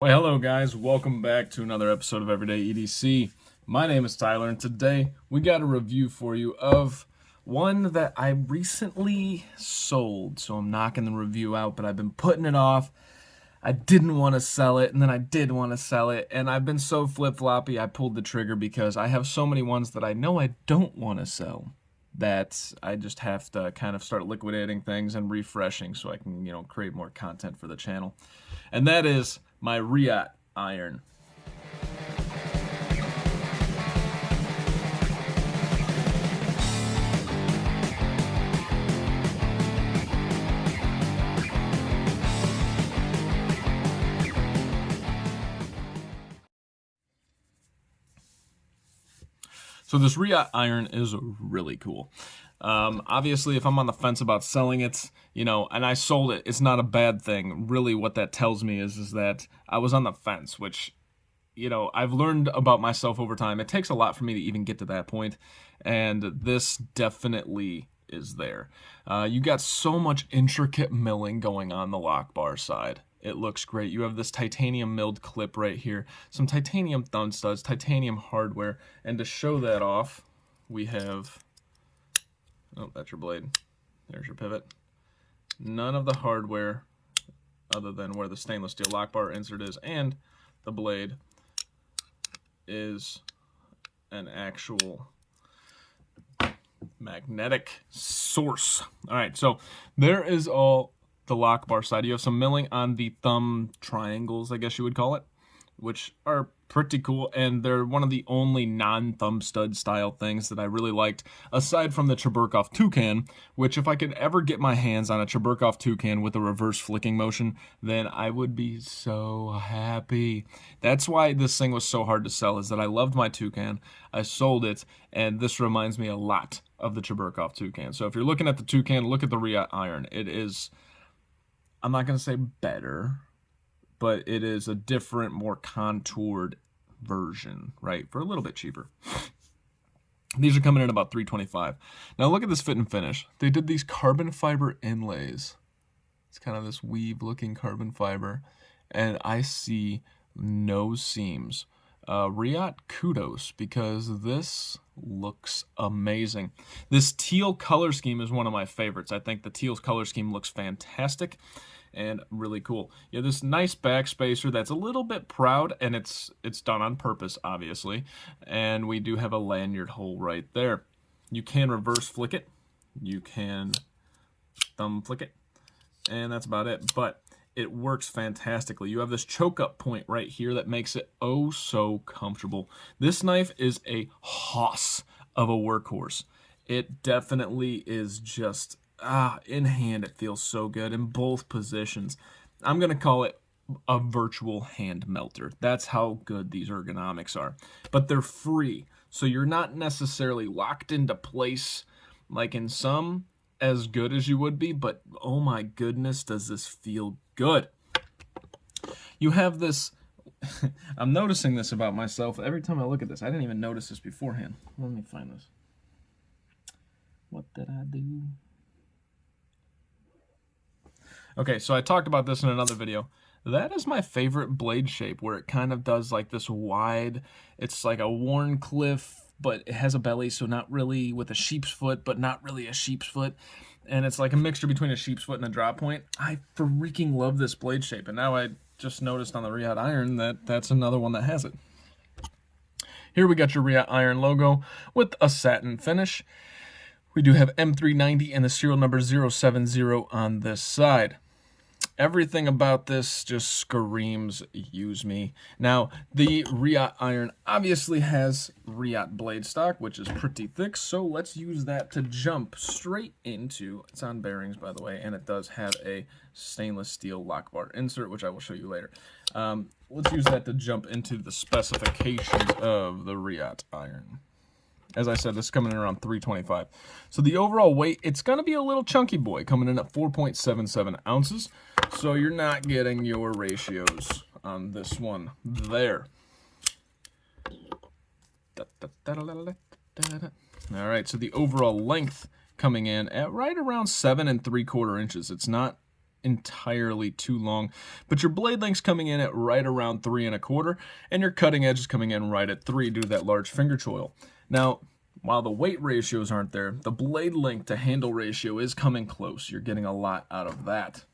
Well, hello guys, welcome back to another episode of Everyday EDC. My name is Tyler, and today we got a review for you of one that I recently sold. So I'm knocking the review out, but I've been putting it off. I didn't want to sell it, and then I did want to sell it, and I've been so flip-floppy I pulled the trigger because I have so many ones that I know I don't want to sell that I just have to kind of start liquidating things and refreshing so I can, create more content for the channel. And that is my Reate iron. So this Reate iron is really cool. Obviously, if I'm on the fence about selling it, and I sold it, it's not a bad thing. Really, what that tells me is that I was on the fence, which, I've learned about myself over time. It takes a lot for me to even get to that point, and this definitely is there. You got so much intricate milling going on the lock bar side. It looks great. You have this titanium milled clip right here, some titanium thumb studs, titanium hardware, and to show that off, we have, oh, that's your blade. There's your pivot. None of the hardware other than where the stainless steel lock bar insert is, and the blade is an actual magnetic source. All right, so there is all the lock bar side. You have some milling on the thumb triangles, I guess you would call it, which are pretty cool, and they're one of the only non-thumb stud style things that I really liked, aside from the Cheburkov Toucan, which if I could ever get my hands on a Cheburkov Toucan with a reverse flicking motion, then I would be so happy. That's why this thing was so hard to sell, is that I loved my Toucan, I sold it, and this reminds me a lot of the Cheburkov Toucan. So if you're looking at the Toucan, look at the Reate iron. It is, I'm not going to say better, but it is a different, more contoured version, right? For a little bit cheaper. These are coming in about $325. Now look at this fit and finish. They did these carbon fiber inlays. It's kind of this weave looking carbon fiber, and I see no seams. Reate, kudos, because this looks amazing. This teal color scheme is one of my favorites. I think the teal color scheme looks fantastic and really cool. You have this nice back spacer that's a little bit proud, and it's done on purpose, obviously. And we do have a lanyard hole right there. You can reverse flick it. You can thumb flick it. And that's about it. But it works fantastically. You have this choke up point right here that makes it oh so comfortable. This knife is a hoss of a workhorse. It definitely is just, in hand it feels so good in both positions. I'm going to call it a virtual hand melter. That's how good these ergonomics are. But they're free, so you're not necessarily locked into place like in some, as good as you would be, but oh my goodness, does this feel good. You have this, I'm noticing this about myself every time I look at this. I didn't even notice this beforehand. Let me find this. What did I do? Okay, so I talked about this in another video. That is my favorite blade shape, where it kind of does like this wide, it's like a Warncliffe, but it has a belly, so not really with a sheep's foot, but not really a sheep's foot. And it's like a mixture between a sheep's foot and a drop point. I freaking love this blade shape, and now I just noticed on the Reate iron that that's another one that has it. Here we got your Reate iron logo with a satin finish. We do have M390 and the serial number 070 on this side. Everything about this just screams use me. Now, the Reate iron obviously has Reate blade stock, which is pretty thick, so let's use that to jump straight into, it's on bearings by the way, and it does have a stainless steel lock bar insert, which I will show you later. Let's use that to jump into the specifications of the Reate iron. As I said, this is coming in around 325. So the overall weight, it's going to be a little chunky boy, coming in at 4.77 ounces. So you're not getting your ratios on this one there. All right, so the overall length coming in at right around 7 3/4 inches. It's not entirely too long, but your blade length's coming in at right around 3 1/4, and your cutting edge is coming in right at 3 due to that large finger choil. Now, while the weight ratios aren't there, the blade length to handle ratio is coming close. You're getting a lot out of that.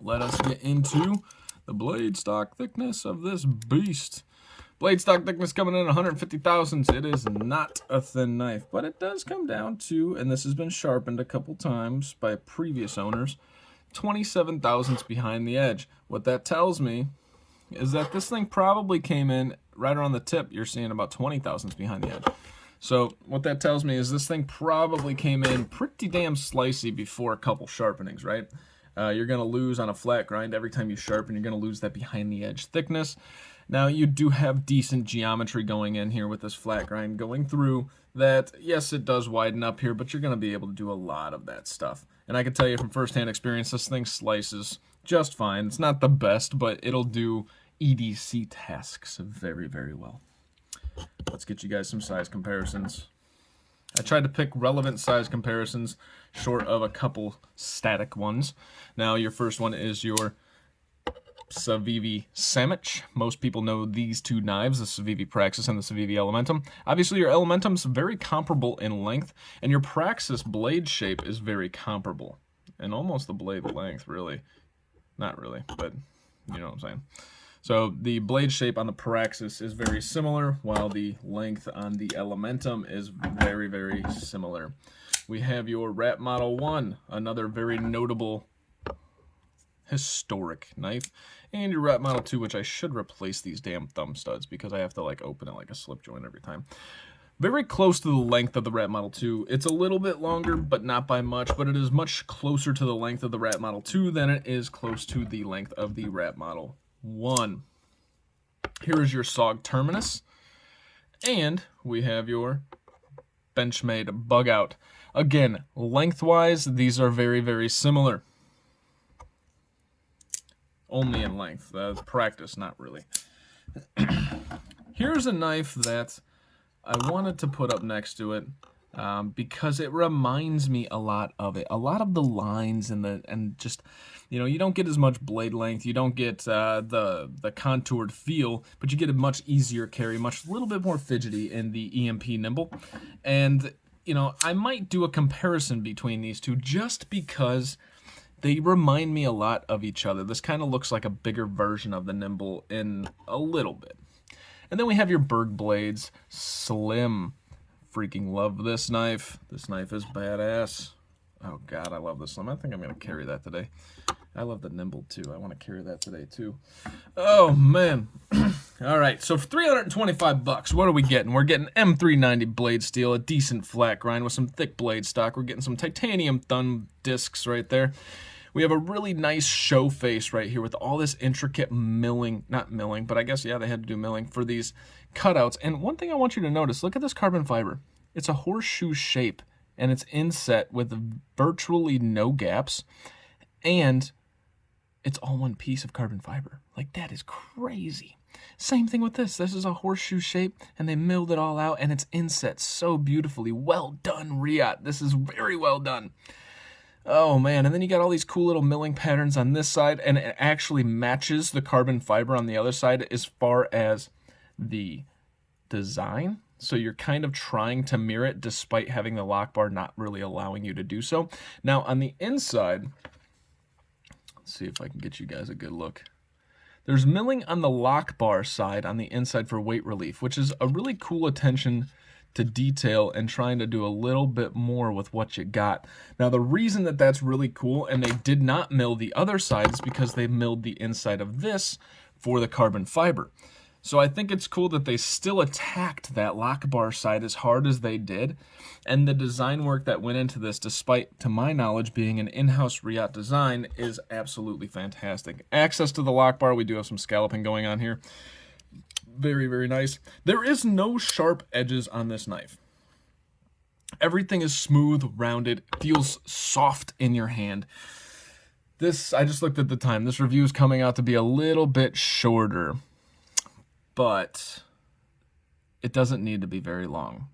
Let us get into the blade stock thickness of this beast. Blade stock thickness coming in 150 thousandths. It is not a thin knife, but it does come down to, and this has been sharpened a couple times by previous owners, 27 thousandths behind the edge. What that tells me is that this thing probably came in right around the tip. You're seeing about 20 thousandths behind the edge. So what that tells me is this thing probably came in pretty damn slicey before a couple sharpenings, right? You're going to lose on a flat grind every time you sharpen. You're going to lose that behind the edge thickness. Now, you do have decent geometry going in here with this flat grind going through that. Yes, it does widen up here, but you're going to be able to do a lot of that stuff. And I can tell you from firsthand experience, this thing slices just fine. It's not the best, but it'll do EDC tasks very, very well. Let's get you guys some size comparisons. I tried to pick relevant size comparisons short of a couple static ones. Now, your first one is your Civivi Sandwich. Most people know these two knives, the Civivi Praxis and the Civivi Elementum. Obviously, your Elementum's very comparable in length, and your Praxis blade shape is very comparable. And almost the blade length, really. Not really, but you know what I'm saying. So the blade shape on the Praxis is very similar, while the length on the Elementum is very, very similar. We have your Rat Model 1, another very notable historic knife, and your Rat Model 2, which I should replace these damn thumb studs because I have to like open it like a slip joint every time. Very close to the length of the Rat Model 2. It's a little bit longer, but not by much, but it is much closer to the length of the Rat Model 2 than it is close to the length of the Rat Model 1. Here is your SOG Terminus, and we have your Benchmade Bug Out. Again, lengthwise, these are very, very similar. Only in length. Practice, not really. Here's a knife that I wanted to put up next to it because it reminds me a lot of it. A lot of the lines and just, you know, you don't get as much blade length. You don't get the contoured feel, but you get a much easier carry, a little bit more fidgety in the EMP Nimble. And, you know, I might do a comparison between these two just because they remind me a lot of each other. This kind of looks like a bigger version of the Nimble in a little bit. And then we have your Berg blades. Slim. Freaking love this knife. This knife is badass. Oh God, I love this Slim. I think I'm going to carry that today. I love the Nimble too. I want to carry that today too. Oh man. All right, so for 325 bucks, what are we getting? We're getting M390 blade steel, a decent flat grind with some thick blade stock. We're getting some titanium thumb discs right there. We have a really nice show face right here with all this intricate milling, not milling, but I guess, yeah, they had to do milling for these cutouts. And one thing I want you to notice, look at this carbon fiber. It's a horseshoe shape, and it's inset with virtually no gaps, and it's all one piece of carbon fiber. Like, that is crazy. Same thing with this. This is a horseshoe shape, and they milled it all out, and it's inset so beautifully. Well done, Reate. This is very well done. Oh man, and then you got all these cool little milling patterns on this side, and it actually matches the carbon fiber on the other side as far as the design. So you're kind of trying to mirror it despite having the lock bar not really allowing you to do so. Now on the inside, let's see if I can get you guys a good look. There's milling on the lock bar side on the inside for weight relief, which is a really cool attention to detail and trying to do a little bit more with what you got. Now the reason that that's really cool, and they did not mill the other side, is because they milled the inside of this for the carbon fiber. So I think it's cool that they still attacked that lock bar side as hard as they did, and the design work that went into this, despite to my knowledge being an in-house Reate design, is absolutely fantastic. Access to the lock bar, we do have some scalloping going on here. Very, very nice. There is no sharp edges on this knife. Everything is smooth, rounded, feels soft in your hand. This, I just looked at the time. This review is coming out to be a little bit shorter, but it doesn't need to be very long.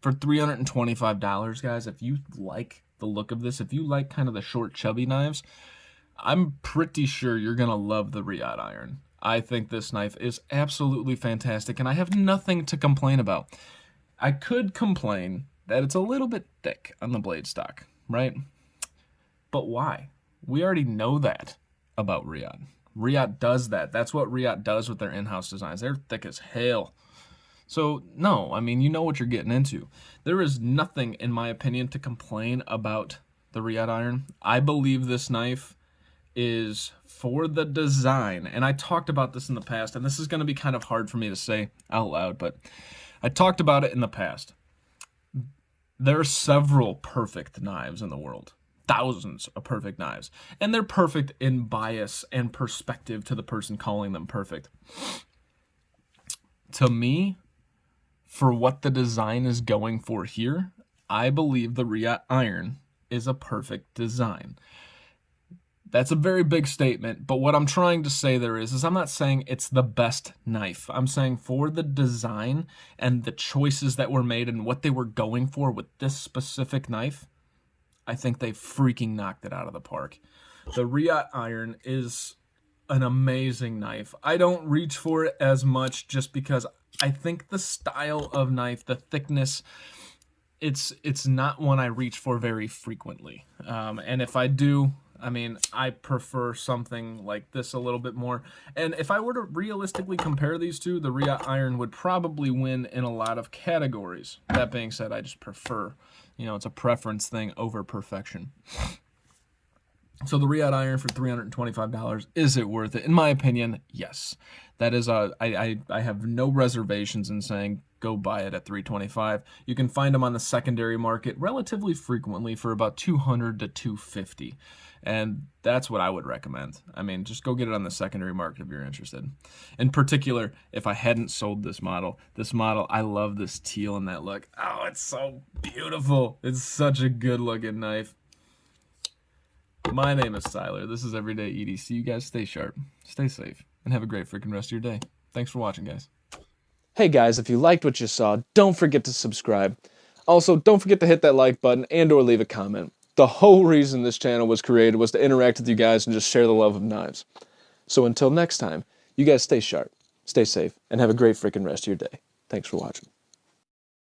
For $325, guys, if you like the look of this, if you like kind of the short, chubby knives, I'm pretty sure you're going to love the Reate iron. I think this knife is absolutely fantastic, and I have nothing to complain about. I could complain that it's a little bit thick on the blade stock, right? But why? We already know that about Reate. Reate does that. That's what Reate does with their in-house designs. They're thick as hell. So, no, I mean, you know what you're getting into. There is nothing, in my opinion, to complain about the Reate iron. I believe this knife is for the design, and I talked about this in the past, and this is going to be kind of hard for me to say out loud, but I talked about it in the past. There are several perfect knives in the world. Thousands of perfect knives. And they're perfect in bias and perspective to the person calling them perfect. To me, for what the design is going for here, I believe the Reate iron is a perfect design. That's a very big statement, but what I'm trying to say there is I'm not saying it's the best knife. I'm saying for the design and the choices that were made and what they were going for with this specific knife, I think they freaking knocked it out of the park. The Reate iron is an amazing knife. I don't reach for it as much just because I think the style of knife, the thickness, it's not one I reach for very frequently. And if I do, I mean, I prefer something like this a little bit more. And if I were to realistically compare these two, the Reate iron would probably win in a lot of categories. That being said, I just prefer, it's a preference thing over perfection. So the Reate iron for $325, is it worth it? In my opinion, yes. That is, I have no reservations in saying go buy it at $325. You can find them on the secondary market relatively frequently for about $200 to $250. And that's what I would recommend. I mean, just go get it on the secondary market if you're interested. In particular, if I hadn't sold this model, I love this teal and that look. Oh, it's so beautiful. It's such a good looking knife. My name is Tyler. This is Everyday EDC. You guys stay sharp, stay safe, and have a great freaking rest of your day. Thanks for watching, guys. Hey guys, if you liked what you saw, don't forget to subscribe. Also, don't forget to hit that like button and or leave a comment. The whole reason this channel was created was to interact with you guys and just share the love of knives. So until next time, you guys stay sharp, stay safe, and have a great freaking rest of your day. Thanks for watching.